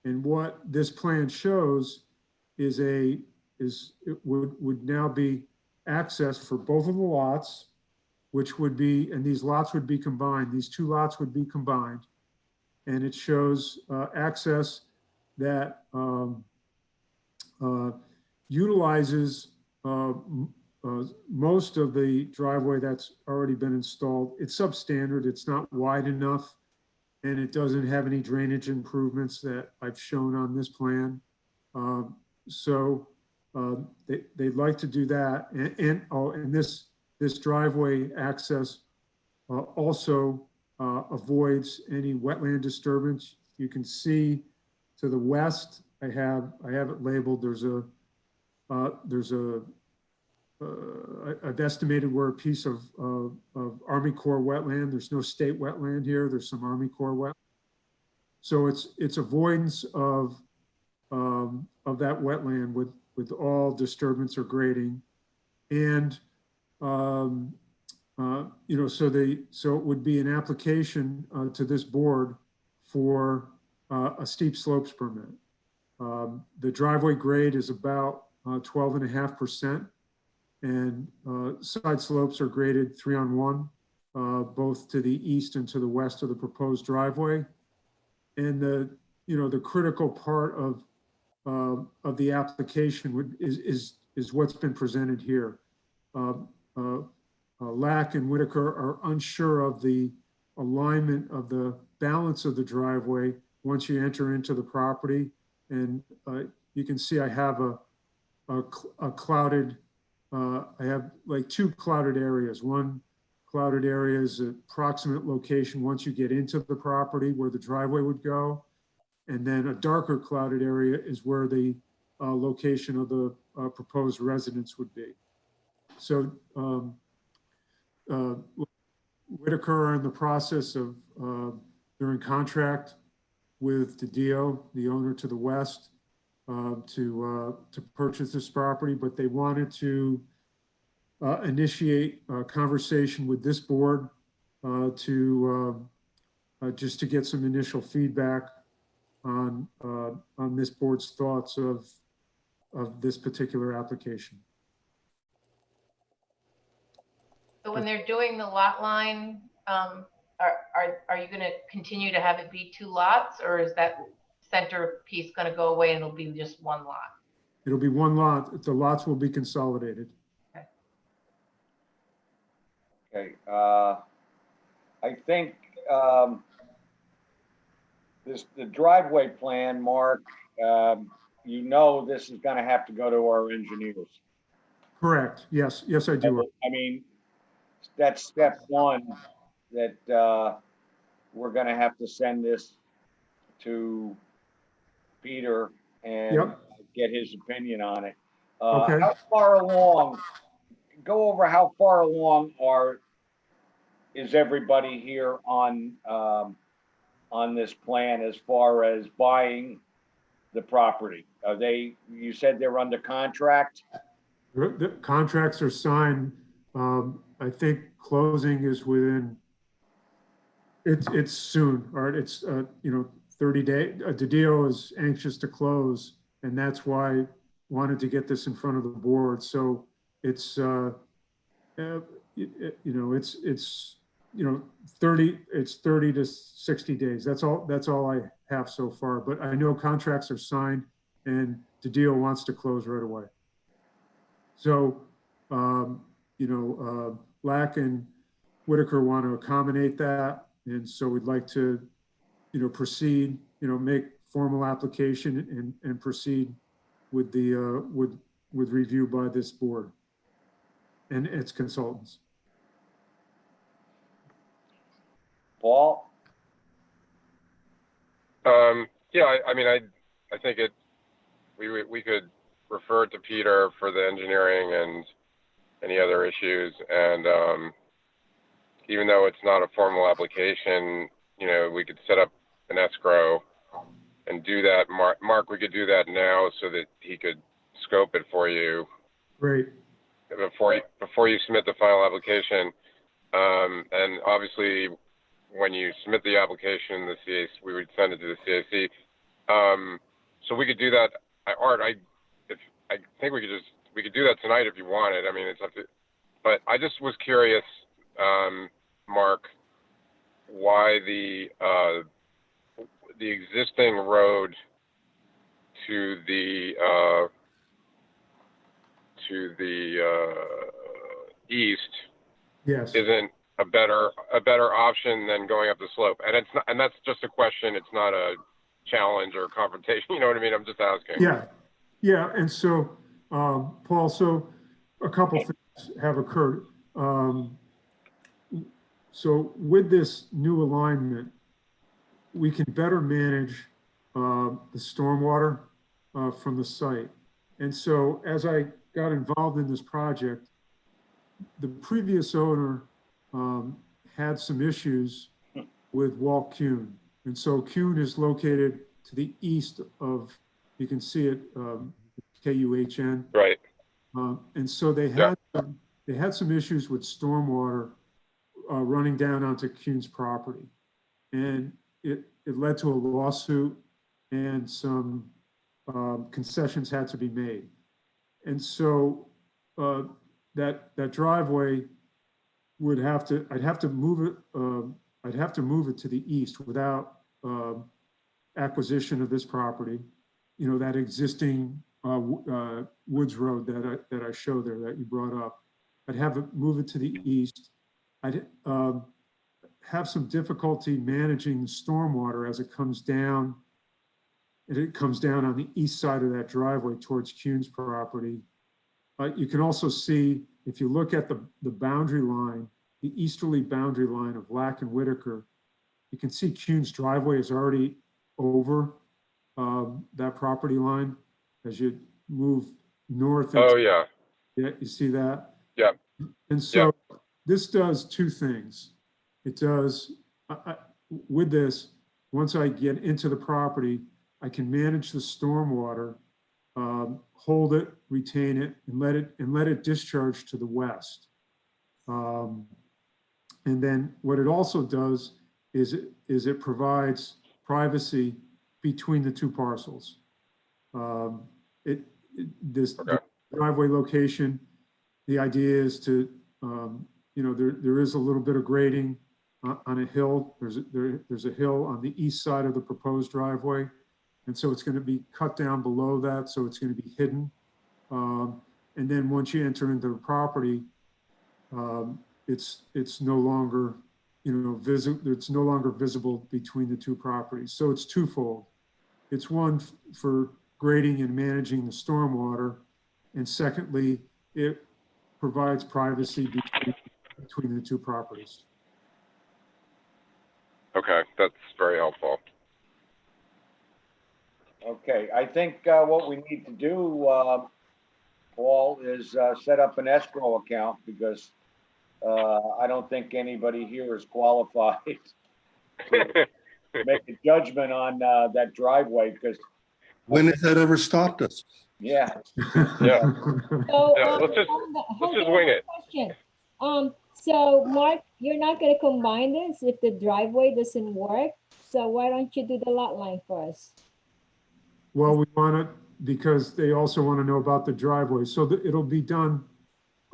L: And what this plan shows is it would now be access for both of the lots, which would be, and these lots would be combined. These two lots would be combined. And it shows access that utilizes most of the driveway that's already been installed. It's substandard, it's not wide enough, and it doesn't have any drainage improvements that I've shown on this plan. So they'd like to do that. And this driveway access also avoids any wetland disturbance. You can see to the west, I have it labeled. I've estimated where a piece of Army Corps wetland. There's no state wetland here. There's some Army Corps wetland. So it's avoidance of that wetland with all disturbance or grading. And so it would be an application to this board for a steep slopes permit. The driveway grade is about 12.5%, and side slopes are graded 3-on-1, both to the east and to the west of the proposed driveway. And the critical part of the application is what's been presented here. Lack and Whitaker are unsure of the alignment of the balance of the driveway once you enter into the property. And you can see I have a clouded, I have like two clouded areas. One clouded area is the approximate location once you get into the property where the driveway would go. And then a darker clouded area is where the location of the proposed residence would be. So Whitaker are in the process of, they're in contract with DeDio, the owner to the west, to purchase this property, but they wanted to initiate a conversation with this board just to get some initial feedback on this board's thoughts of this particular application.
G: So when they're doing the lot line, are you going to continue to have it be 2 lots, or is that center piece going to go away and it'll be just 1 lot?
L: It'll be 1 lot. The lots will be consolidated.
C: Okay. I think the driveway plan, Mark, this is going to have to go to our engineers.
L: Correct. Yes. Yes, I do.
C: I mean, that's step 1 that we're going to have to send this to Peter and get his opinion on it.
L: Okay.
C: How far along, go over how far along is everybody here on this plan as far as buying the property? Are they, you said they're under contract?
L: The contracts are signed. I think closing is within, it's soon, all right? It's, 30 days. DeDio is anxious to close, and that's why I wanted to get this in front of the board. So it's, 30 to 60 days. That's all I have so far, but I know contracts are signed and DeDio wants to close right away. So, Lack and Whitaker want to accommodate that. And so we'd like to, proceed, make formal application and proceed with the, with review by this board and its consultants.
C: Paul?
E: Yeah, I think we could refer to Peter for the engineering and any other issues. And even though it's not a formal application, we could set up an escrow and do that. Mark, we could do that now so that he could scope it for you.
L: Great.
E: Before you submit the final application. And obviously, when you submit the application, the CAC, we would send it to the CAC. So we could do that. Art, I think we could do that tonight if you wanted. I mean, it's up to, but I just was curious, Mark, why the existing road to the east isn't a better option than going up the slope. And it's not, and that's just a question. It's not a challenge or confrontation. You know what I mean? I'm just asking.
L: Yeah. Yeah. And so, Paul, so a couple things have occurred. So with this new alignment, we can better manage the stormwater from the site. And so as I got involved in this project, the previous owner had some issues with Walt Kuhn. And so Kuhn is located to the east of, you can see it, Kuhn.
E: Right.
L: And so they had some issues with stormwater running down onto Kuhn's property. And it led to a lawsuit and some concessions had to be made. And so that driveway would have to, I'd have to move it to the east without acquisition of this property, you know, that existing Woods Road that I show there that you brought up, I'd have it move it to the east. I'd have some difficulty managing the stormwater as it comes down. And it comes down on the east side of that driveway towards Kuhn's property. You can also see, if you look at the boundary line, the easterly boundary line of Lack and Whitaker, you can see Kuhn's driveway is already over that property line as you move north.
E: Oh, yeah.
L: Yeah, you see that?
E: Yeah.
L: And so this does two things. It does, with this, once I get into the property, I can manage the stormwater, hold it, retain it, and let it discharge to the west. And then what it also does is it provides privacy between the two parcels. This driveway location, the idea is to, you know, there is a little bit of grading on a hill. There's a hill on the east side of the proposed driveway. And so it's going to be cut down below that. So it's going to be hidden. And then once you enter into the property, it's no longer, you know, it's no longer visible between the two properties. So it's twofold. It's one for grading and managing the stormwater. And secondly, it provides privacy between the two properties.
E: Okay, that's very helpful.
C: Okay, I think what we need to do, Paul, is set up an escrow account because I don't think anybody here is qualified to make a judgment on that driveway because.
B: When has that ever stopped us?
C: Yeah.
E: Yeah.
A: So,
E: Yeah, let's just wing it.
A: Question. So Mark, you're not going to combine this if the driveway doesn't work. So why don't you do the lot line first?
L: Well, we want to, because they also want to know about the driveway. So that it'll be done.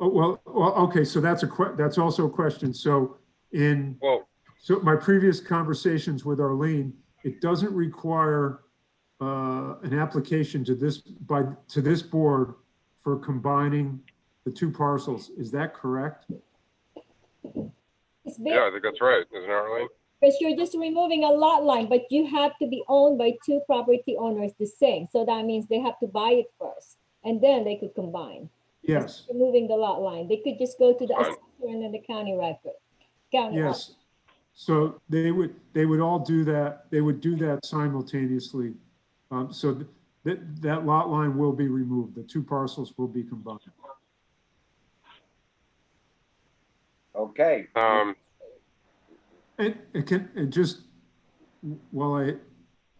L: Oh, well, okay. So that's also a question. So so my previous conversations with Arlene, it doesn't require an application to this board for combining the two parcels. Is that correct?
E: Yeah, I think that's right. Isn't it, Arlene?
A: Because you're just removing a lot line, but you have to be owned by two property owners the same. So that means they have to buy it first and then they could combine.
L: Yes.
A: Removing the lot line. They could just go to the assessor and then the county record.
L: Yes. So they would all do that. They would do that simultaneously. So that lot line will be removed. The two parcels will be combined.
C: Okay.
L: And just while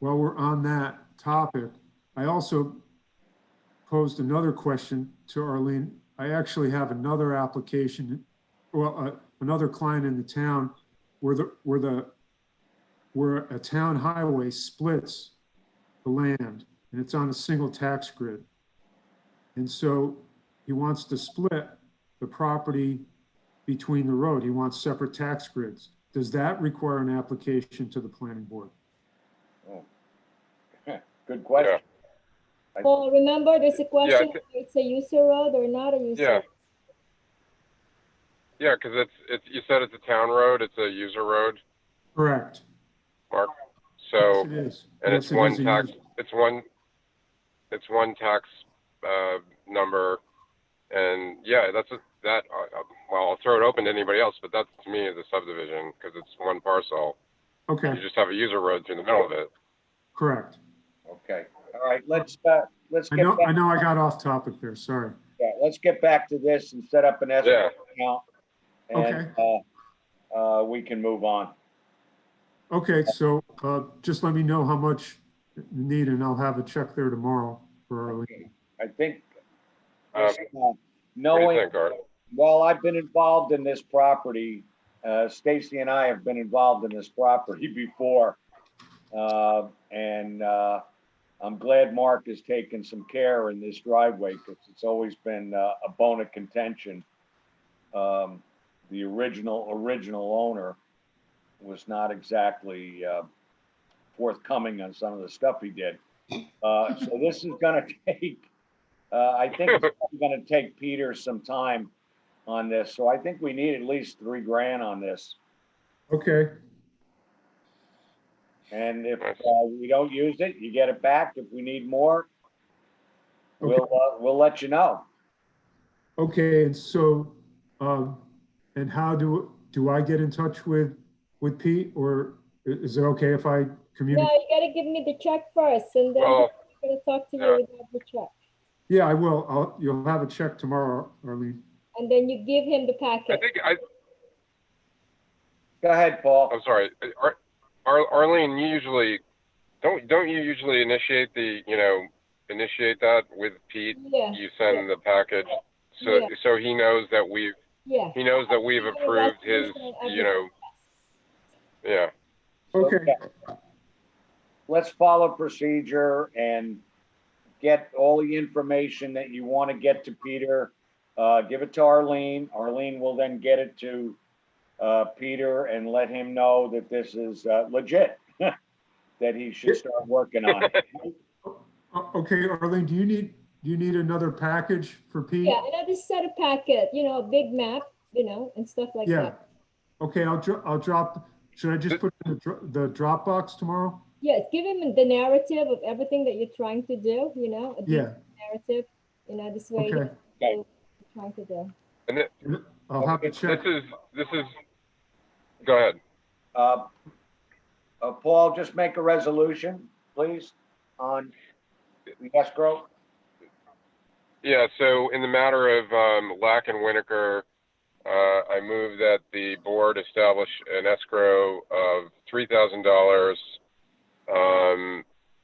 L: we're on that topic, I also posed another question to Arlene. I actually have another application, well, another client in the town where a town highway splits the land and it's on a single tax grid. And so he wants to split the property between the road. He wants separate tax grids. Does that require an application to the planning board?
C: Oh. Good question.
E: Yeah.
A: Well, remember, there's a question if it's a user road or not a user road.
E: Yeah, because you said it's a town road, it's a user road.
L: Correct.
E: Mark. So
L: yes, it is.
E: And
L: yes,
E: it's one tax. It's one tax number, and yeah, well, I'll throw it open to anybody else, but that to me is a subdivision because it's one parcel.
L: Okay.
E: You just have a user road through the middle of it.
L: Correct.
C: Okay. All right. Let's get back.
L: I know I got off topic there. Sorry.
C: Yeah. Let's get back to this and set up an escrow account. And,
L: okay.
C: We can move on.
L: Okay. So just let me know how much you need, and I'll have a check there tomorrow for Arlene.
C: Okay. I think
E: What do
C: knowing.
E: you think, Art?
C: Well, I've been involved in this property. Stacy and I have been involved in this property before. And I'm glad Mark has taken some care in this driveway because it's always been a bone of contention. The original owner was not exactly forthcoming on some of the stuff he did. So this is gonna take, I think it's gonna take Peter some time on this. So I think we need at least $3,000 on this.
L: Okay,
C: And if we don't use it, you get it back. If we need more,
L: Okay.
C: we'll let you know.
L: okay, and so, and how do I get in touch with Pete, or is it okay if I
A: No,
L: communicate?
A: you gotta give me the check first, and then
E: Well,
A: we're gonna talk to
E: yeah.
A: you without the check.
L: Yeah, I will. You'll have a check tomorrow, Arlene.
A: And then you give him the
E: I
A: packet.
E: think
C: Go ahead, Paul.
E: I'm sorry. Arlene, you usually don't you usually initiate initiate that with Pete?
A: Yeah,
E: You send the package so
A: Yeah.
E: so he knows that we've
A: yeah.
E: approved his, yeah.
L: Okay,
C: Let's follow procedure and get all the information that you want to get to Peter. Give it to Arlene. Arlene will then get it to Peter and let him know that this is legit, that he should start working on it.
L: okay, Arlene, do you need another package for Pete?
A: Yeah, another set of packet, a big map, and stuff like
L: Yeah.
A: that.
L: Okay, I'll drop, should I just put in the Dropbox tomorrow?
A: Yes, give him the narrative of everything that you're trying to do, a
L: Yeah,
A: detailed narrative, this way.
L: okay.
A: What you're trying to do.
E: And th-
L: I'll have to check.
E: this is go ahead.
C: Paul, just make a resolution, please, on the escrow.
E: Yeah, so in the matter of Lack and Winokur, I move that the board establish an escrow of $3,000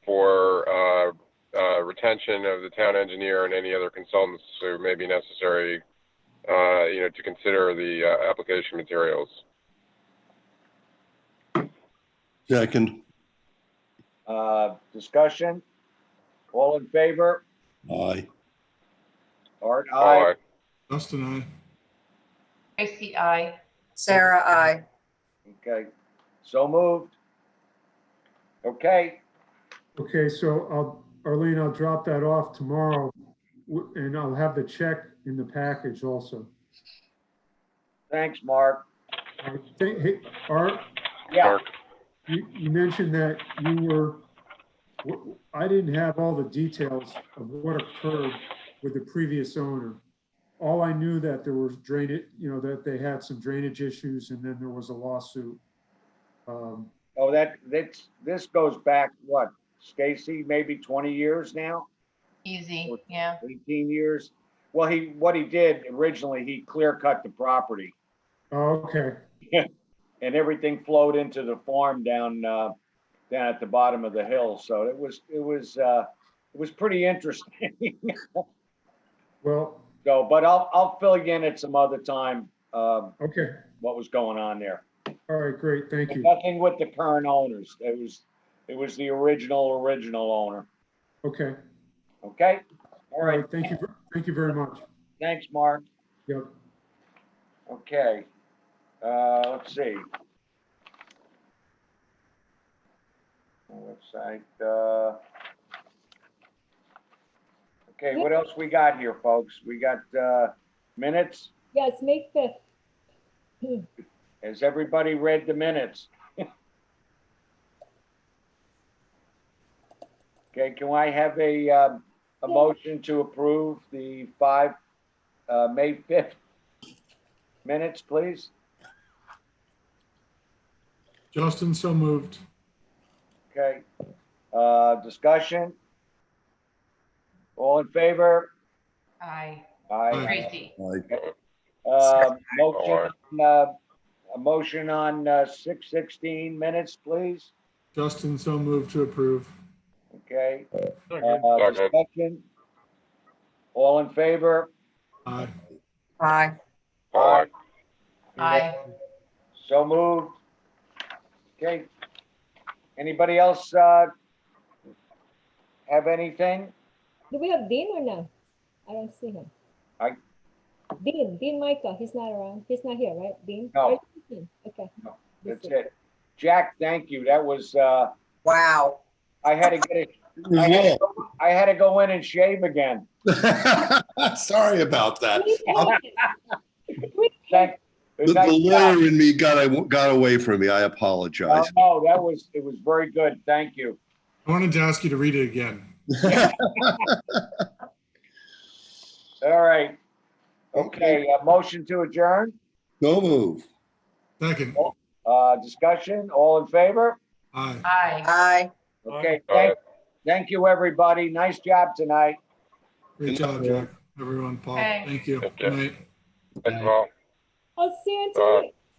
E: for retention of the town engineer and any other consultants who may be necessary, to consider the application materials.
B: Second.
C: Discussion. All in favor?
B: Aye.
C: Art,
E: All
C: aye.
E: right.
H: Justin,
G: Tracy, I.
K: Sarah, I.
C: Okay, so moved. Okay,
L: Okay, so Arlene, I'll drop that off tomorrow and I'll have the check in the package also.
C: thanks, Mark.
L: Hey, Art,
C: Yeah,
E: Mark.
L: you mentioned that I didn't have all the details of what occurred with the previous owner. All I knew that there was drainage, that they had some drainage issues and then there was a lawsuit.
C: this goes back, what, Stacy, maybe 20 years now,
G: Easy, yeah.
C: 18 years? Well, what he did originally, he clear cut the property
L: Oh, okay,
C: and everything flowed into the farm down at the bottom of the hill. So it was pretty interesting.
L: well,
C: So, but I'll fill you in at some other time,
L: okay,
C: what was going on there.
L: all right, great, thank you.
C: Nothing with the current owners. It was the original owner.
L: Okay,
C: Okay?
L: all right, thank you very much.
C: Thanks, Mark.
L: Yep.
C: Okay. Let's see. Website, okay, what else we got here, folks? We got, minutes.
A: Yeah, it's May 5th.
C: Has everybody read the minutes? Okay, can I have a motion to approve the May 5th minutes, please?
H: Justin, so moved.
C: Okay, discussion? All in favor?
G: I.
C: Aye.
G: Tracy.
C: A motion on 6/16 minutes, please.
H: Justin, so moved to approve.
C: Okay,
E: Second.
C: discussion? All in favor?
H: Aye.
K: Aye.
E: All right.
G: I.
C: So moved. Okay. Anybody else have anything?
A: Do we have Dean or no? I don't see him. Dean Micah, he's not around. He's not here, right, Dean?
C: No.
A: Okay.
C: That's it. Jack, thank you. That was
K: Wow.
C: I had to get it.
B: It was
C: I had to go in and shave again.
B: long. Sorry about that.
C: Thank,
B: The
C: nice job.
B: lawyer in me got away from me. I
C: No,
B: apologize.
C: no, it was very good. Thank you.
H: I wanted to ask you to read it again.
C: All right. Okay, motion to adjourn.
B: No move.
H: Second.
C: Discussion, all in favor?
H: Aye.
G: Aye.
K: Aye.
C: Okay,
E: Aye.
C: thank you, everybody. Nice job tonight.
H: Great job, Jack. Everyone, Paul.
G: Okay.
H: Thank you.
E: Okay.
H: Good night.
E: Thanks, Paul.
A: I'll see you in 2
E: Bye.
A: weeks.